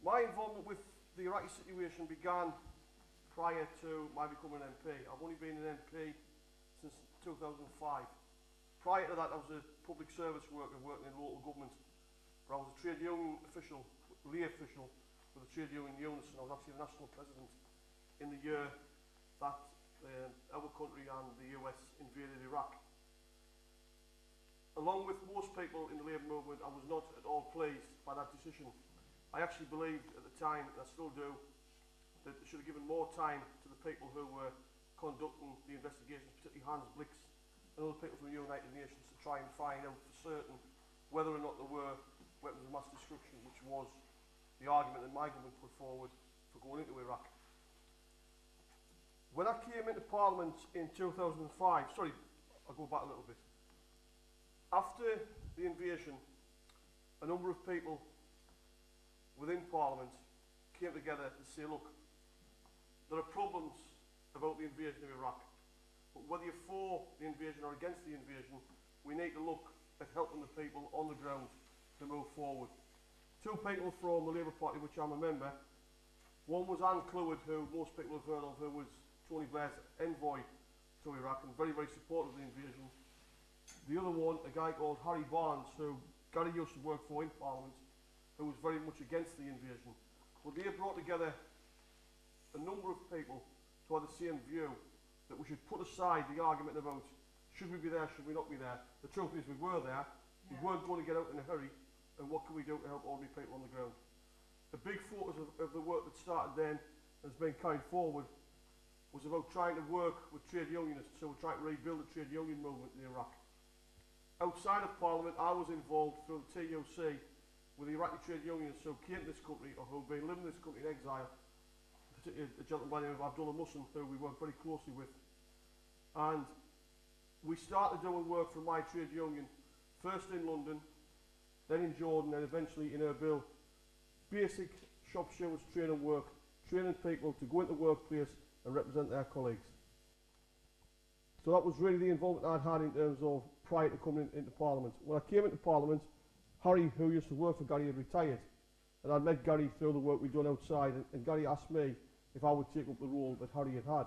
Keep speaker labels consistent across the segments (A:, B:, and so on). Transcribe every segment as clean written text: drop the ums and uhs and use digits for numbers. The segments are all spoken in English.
A: My involvement with the Iraqi situation began prior to my becoming an MP. I've only been an MP since 2005. Prior to that, I was a public service worker working in local government. But I was a trade union official, lay official, with the trade union Unison. I was actually the national president in the year that our country and the US invaded Iraq. Along with most people in the Labour movement, I was not at all pleased by that decision. I actually believed at the time, and I still do, that they should have given more time to the people who were conducting the investigations, particularly Hans Blix and other people from the United Nations, to try and find out for certain whether or not there were weapons of mass destruction, which was the argument that my government put forward for going into Iraq. When I came into Parliament in 2005, sorry, I'll go back a little bit. After the invasion, a number of people within Parliament came together to say, look, there are problems about the invasion of Iraq, but whether you're for the invasion or against the invasion, we need to look at helping the people on the ground to move forward. Two people from the Labour Party, which I'm a member, one was Anne Clwyd, who most people have heard of, who was Tony Blair's envoy to Iraq and very, very supportive of the invasion. The other one, a guy called Harry Barnes, who Gary used to work for in Parliament, who was very much against the invasion. But they brought together a number of people who had the same view, that we should put aside the argument about should we be there, should we not be there. The truth is we were there, we weren't going to get out in a hurry, and what can we do to help ordinary people on the ground. A big focus of the work that started then and has been carried forward was about trying to work with trade unionists, so we're trying to rebuild the trade union movement in Iraq. Outside of Parliament, I was involved through the TUC with the Iraqi trade unionists who came to this country or who've been living in this country in exile, particularly a gentleman by the name of Abdullah Muslim, who we work very closely with. And we started doing work for my trade union, first in London, then in Jordan, and eventually in Erbil. Basic shop stewards training work, training people to go into the workplace and represent their colleagues. So that was really the involvement I'd had in terms of prior to coming into Parliament. When I came into Parliament, Harry, who used to work for Gary, had retired. And I'd met Gary through the work we'd done outside, and Gary asked me if I would take up the role that Harry had had,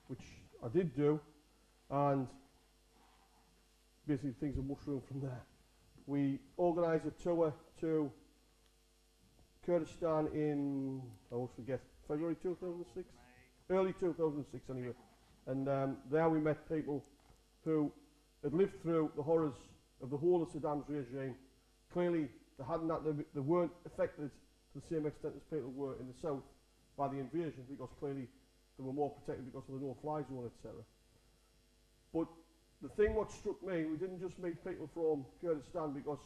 A: which I did do, and basically things have mushroomed from there. We organised a tour to Kurdistan in, I always forget, February 2006? Early 2006 anyway. And there we met people who had lived through the horrors of the whole of Saddam's regime. Clearly, they weren't affected to the same extent as people were in the south by the invasion, because clearly they were more protected because of the no-fly zone, etc. But the thing what struck me, we didn't just meet people from Kurdistan, because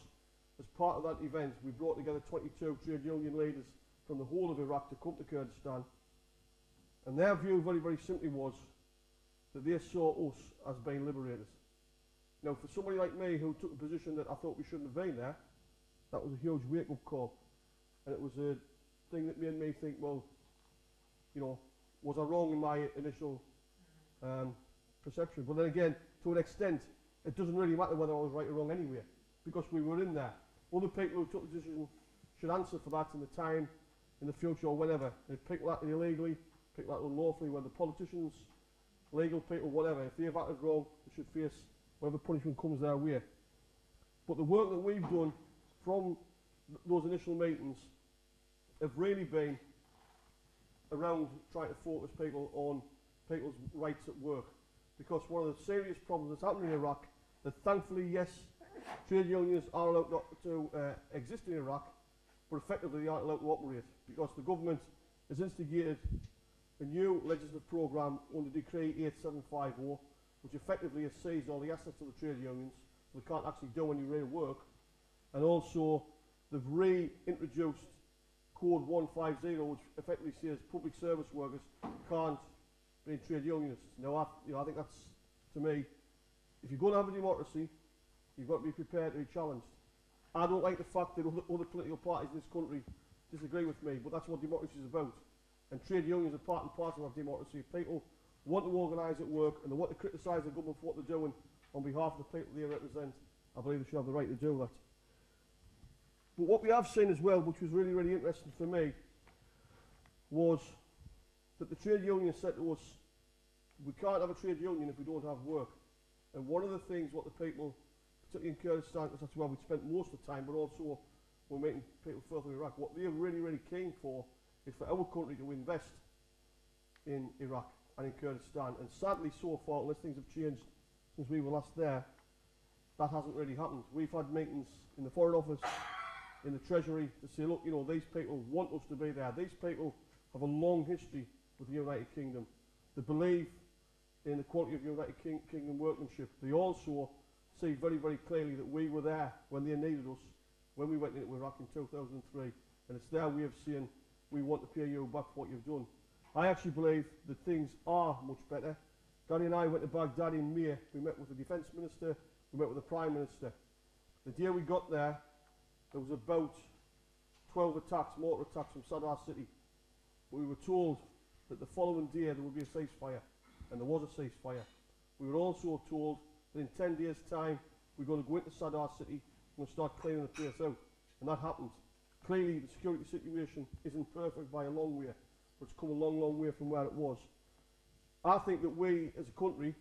A: as part of that event, we brought together 22 trade union leaders from the whole of Iraq to come to Kurdistan. And their view very, very simply was that they saw us as being liberators. Now, for somebody like me who took a position that I thought we shouldn't have been there, that was a huge wake-up call. And it was a thing that made me think, well, you know, was I wrong in my initial perception? But then again, to an extent, it doesn't really matter whether I was right or wrong anyway, because we were in there. Other people who took the decision should answer for that in the time, in the future, or whenever. If people acted illegally, people acted unlawfully, whether politicians, legal people, whatever, if they've acted wrong, they should face whatever punishment comes their way. But the work that we've done from those initial meetings have really been around trying to focus people on people's rights at work. Because one of the serious problems that's happening in Iraq, that thankfully, yes, trade unions are allowed not to exist in Iraq, but effectively they aren't allowed to operate, because the government has instigated a new legislative programme under Decree 8750, which effectively has seized all the assets of the trade unions, so they can't actually do any real work. And also, they've reintroduced Code 150, which effectively says public service workers can't be trade unionists. Now, I think that's, to me, if you're going to have a democracy, you've got to be prepared to be challenged. I don't like the fact that other political parties in this country disagree with me, but that's what democracy is about. And trade unions are part and parcel of democracy. If people want to organise at work and they want to criticise the government for what they're doing on behalf of the people they represent, I believe they should have the right to do that. But what we have seen as well, which was really, really interesting for me, was that the trade union said to us, we can't have a trade union if we don't have work. And one of the things what the people, particularly in Kurdistan, because that's where we spent most of the time, but also we're meeting people further in Iraq, what they're really, really keen for is for our country to invest in Iraq and in Kurdistan. And sadly, so far, unless things have changed since we were last there, that hasn't really happened. We've had meetings in the Foreign Office, in the Treasury, to say, look, you know, these people want us to be there. These people have a long history with the United Kingdom. They believe in the quality of United Kingdom workmanship. They also see very, very clearly that we were there when they needed us, when we went into Iraq in 2003. And it's their way of saying, we want to pay you back for what you've done. I actually believe that things are much better. Daddy and I went to Baghdad in May. We met with the Defence Minister, we met with the Prime Minister. The day we got there was about 12 attacks, mortar attacks from Sadr City. We were told that the following day there would be a ceasefire, and there was a ceasefire. We were also told that in 10 days' time we're going to go into Sadr City and start cleaning the place out, and that happened. Clearly the security situation isn't perfect by a long way, but it's come a long, long way from where it was. I think that we as a country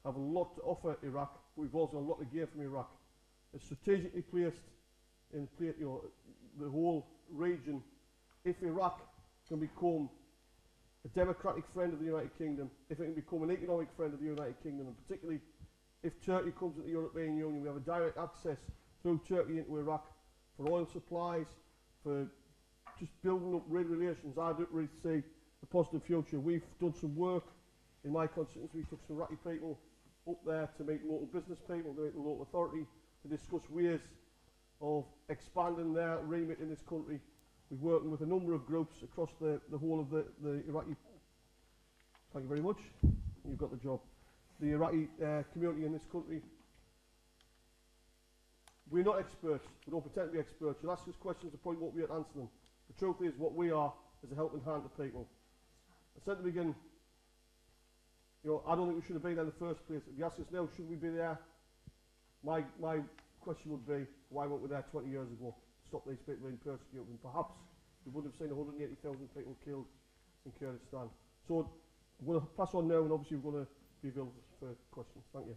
A: have a lot to offer Iraq, but we've also a lot to gain from Iraq. It's strategically placed in the whole region. If Iraq can become a democratic friend of the United Kingdom, if it can become an economic friend of the United Kingdom, and particularly if Turkey comes into the European Union, we have a direct access through Turkey into Iraq for oil supplies, for just building up real relations. I don't really see a positive future. We've done some work in my constituency. We took some Iraqi people up there to meet local business people, to meet the local authority, to discuss ways of expanding their remit in this country. We're working with a number of groups across the whole of the Iraqi, thank you very much, you've got the job, the Iraqi community in this country. We're not experts, we don't pretend to be experts. You'll ask us questions to point what we are to answer them. The truth is what we are is a helping hand to people. I said at the beginning, you know, I don't think we should have been there in the first place. If you ask us now, should we be there? My question would be, why weren't we there 20 years ago? Stop these people being persecuted, and perhaps we would have seen 180,000 people killed in Kurdistan. So I'm going to pass on now, and obviously we're going to be available for questions. Thank you.